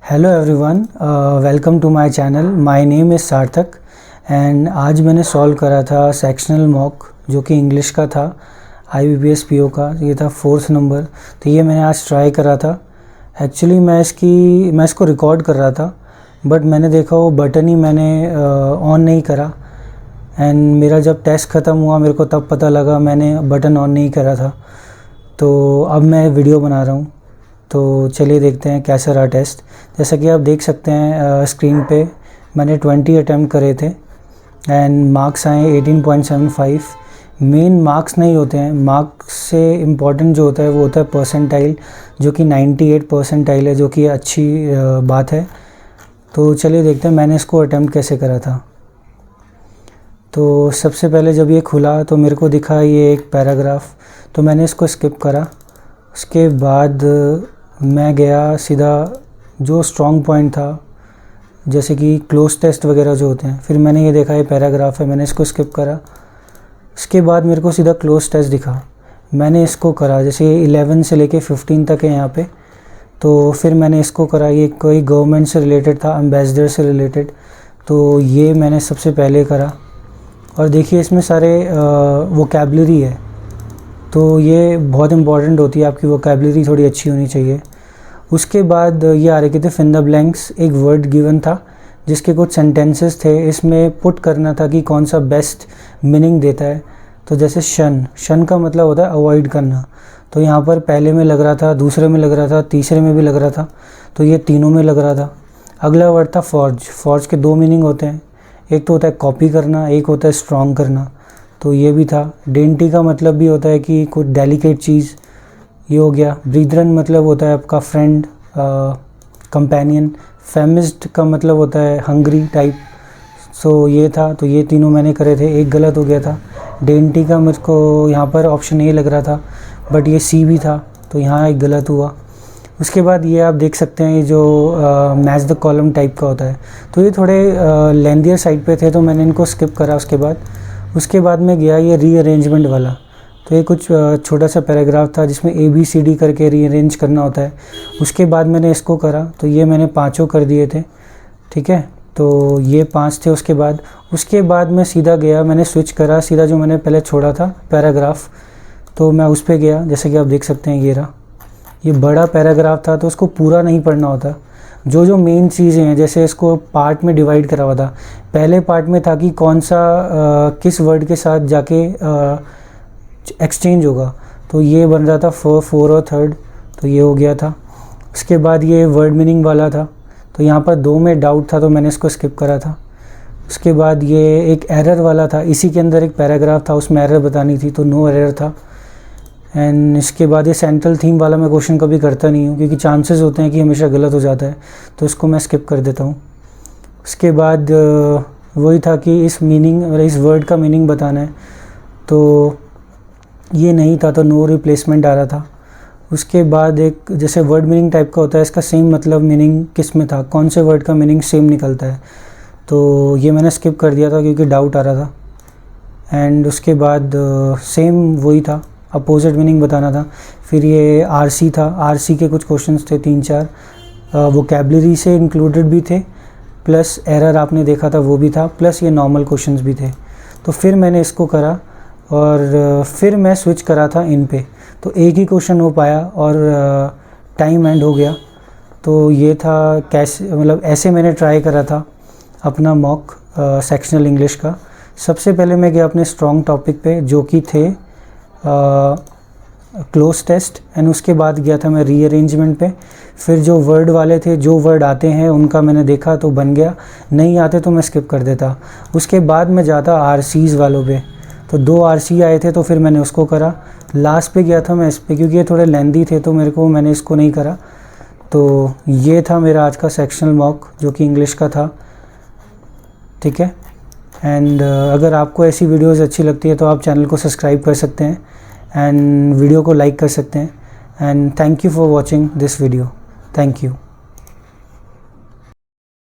Hello everyone, welcome to my channel. My name is Sarthak and आज मैंने solve करा था सेक्शनल मॉक जो कि इंग्लिश का था, IBPS PO का। ये था 4th नंबर। तो ये मैंने आज ट्राई करा था। एक्चुअली मैं इसको रिकॉर्ड कर रहा था, बट मैंने देखा वो बटन ही मैंने ऑन नहीं करा एंड मेरा जब टेस्ट ख़त्म हुआ मेरे को तब पता लगा मैंने बटन ऑन नहीं करा था। तो अब मैं वीडियो बना रहा हूँ, तो चलिए देखते हैं कैसा रहा टेस्ट। जैसा कि आप देख सकते हैं स्क्रीन पे मैंने 20 अटैम्प्ट करे थे एंड मार्क्स आए 18.75। मेन मार्क्स नहीं होते हैं, मार्क्स से इम्पॉर्टेंट जो होता है वो होता है परसेंटाइल, जो कि 98 परसेंटाइल है, जो कि अच्छी बात है। तो चलिए देखते हैं मैंने इसको अटैम्प्ट कैसे करा था। तो सबसे पहले जब ये खुला तो मेरे को दिखा ये एक पैराग्राफ, तो मैंने इसको स्किप करा। उसके बाद मैं गया सीधा जो स्ट्रॉन्ग पॉइंट था, जैसे कि क्लोज टेस्ट वगैरह जो होते हैं। फिर मैंने ये देखा ये पैराग्राफ है, मैंने इसको स्किप करा। उसके बाद मेरे को सीधा क्लोज टेस्ट दिखा, मैंने इसको करा। जैसे 11 से लेके 15 तक है यहाँ पे, तो फिर मैंने इसको करा। ये कोई गवर्नमेंट से रिलेटेड था, एम्बेसडर से रिलेटेड, तो ये मैंने सबसे पहले करा। और देखिए इसमें सारे वोकैबलरी है, तो ये बहुत इंपॉर्टेंट होती है, आपकी वोकैबलरी थोड़ी अच्छी होनी चाहिए। उसके बाद ये आ रखे थे फिल इन द ब्लैंक्स। एक वर्ड गिवन था जिसके कुछ सेंटेंसेस थे, इसमें पुट करना था कि कौन सा बेस्ट मीनिंग देता है। तो जैसे शन का मतलब होता है अवॉइड करना, तो यहाँ पर पहले में लग रहा था, दूसरे में लग रहा था, तीसरे में भी लग रहा था, तो ये तीनों में लग रहा था। अगला वर्ड था फॉर्ज के 2 मीनिंग होते हैं, एक तो होता है कॉपी करना, एक होता है स्ट्रॉन्ग करना, तो ये भी था। डेंटी का मतलब भी होता है कि कुछ डेलिकेट चीज़, ये हो गया। ब्रीदरन मतलब होता है आपका फ्रेंड, कंपेनियन। फेमिस्ट का मतलब होता है हंग्री टाइप। सो ये था, तो ये तीनों मैंने करे थे, एक गलत हो गया था। डेंटी का मेरे को यहाँ पर ऑप्शन ए लग रहा था, बट ये सी भी था, तो यहाँ एक गलत हुआ। उसके बाद ये आप देख सकते हैं, ये जो मैच द कॉलम टाइप का होता है, तो ये थोड़े लेंथियर साइड पे थे, तो मैंने इनको स्किप करा। उसके बाद में गया ये रीअरेंजमेंट वाला, तो ये कुछ छोटा सा पैराग्राफ था जिसमें ABCD करके रीअरेंज करना होता है। उसके बाद मैंने इसको करा, तो ये मैंने 5 कर दिए थे, ठीक है। तो ये 5 थे। उसके बाद मैं सीधा गया, मैंने स्विच करा सीधा जो मैंने पहले छोड़ा था पैराग्राफ, तो मैं उस पर गया। जैसे कि आप देख सकते हैं ये बड़ा पैराग्राफ था, तो उसको पूरा नहीं पढ़ना होता। जो मेन चीज़ें हैं, जैसे इसको पार्ट में डिवाइड करा हुआ था। पहले पार्ट में था कि कौन सा किस वर्ड के साथ जाके एक्सचेंज होगा, तो ये बन रहा था 4 और 3rd, तो ये हो गया था। उसके बाद ये वर्ड मीनिंग वाला था, तो यहाँ पर 2 में डाउट था, तो मैंने इसको स्किप करा था। उसके बाद ये एक एरर वाला था, इसी के अंदर एक पैराग्राफ था, उसमें एरर बतानी थी, तो नो एरर था। एंड इसके बाद ये सेंट्रल थीम वाला मैं क्वेश्चन कभी करता नहीं हूँ, क्योंकि चांसेस होते हैं कि हमेशा गलत हो जाता है, तो इसको मैं स्किप कर देता हूँ। उसके बाद वही था कि इस वर्ड का मीनिंग बताना है, तो ये नहीं था, तो नो रिप्लेसमेंट आ रहा था। उसके बाद एक जैसे वर्ड मीनिंग टाइप का होता है, इसका सेम मतलब मीनिंग किस में था, कौन से वर्ड का मीनिंग सेम निकलता है, तो ये मैंने स्किप कर दिया था क्योंकि डाउट आ रहा था। एंड उसके बाद सेम वही था, अपोजिट मीनिंग बताना था। फिर ये RC था, RC के कुछ क्वेश्चंस थे 3-4, वोकैबलरी से इंक्लूडेड भी थे, प्लस एरर आपने देखा था वो भी था, प्लस ये नॉर्मल क्वेश्चंस भी थे। तो फिर मैंने इसको करा और फिर मैं स्विच करा था इन पे, तो एक ही क्वेश्चन हो पाया और टाइम एंड हो गया। तो ये था कैसे, मतलब ऐसे मैंने ट्राई करा था अपना मॉक सेक्शनल इंग्लिश का। सबसे पहले मैं गया अपने स्ट्रॉन्ग टॉपिक पे, जो कि थे क्लोज टेस्ट, एंड उसके बाद गया था मैं रीअरेंजमेंट पे। फिर जो वर्ड वाले थे, जो वर्ड आते हैं उनका मैंने देखा तो बन गया, नहीं आते तो मैं स्किप कर देता। उसके बाद मैं जाता RCs वालों पे, तो 2 RC आए थे, तो फिर मैंने उसको करा। लास्ट पे गया था मैं इस पे, क्योंकि ये थोड़े लेंदी थे, तो मैंने इसको नहीं करा। तो ये था मेरा आज का सेक्शनल मॉक, जो कि इंग्लिश का था, ठीक है। एंड अगर आपको ऐसी वीडियोस अच्छी लगती है तो आप चैनल को सब्सक्राइब कर सकते हैं एंड वीडियो को लाइक कर सकते हैं। And thank you for watching this video. Thank you.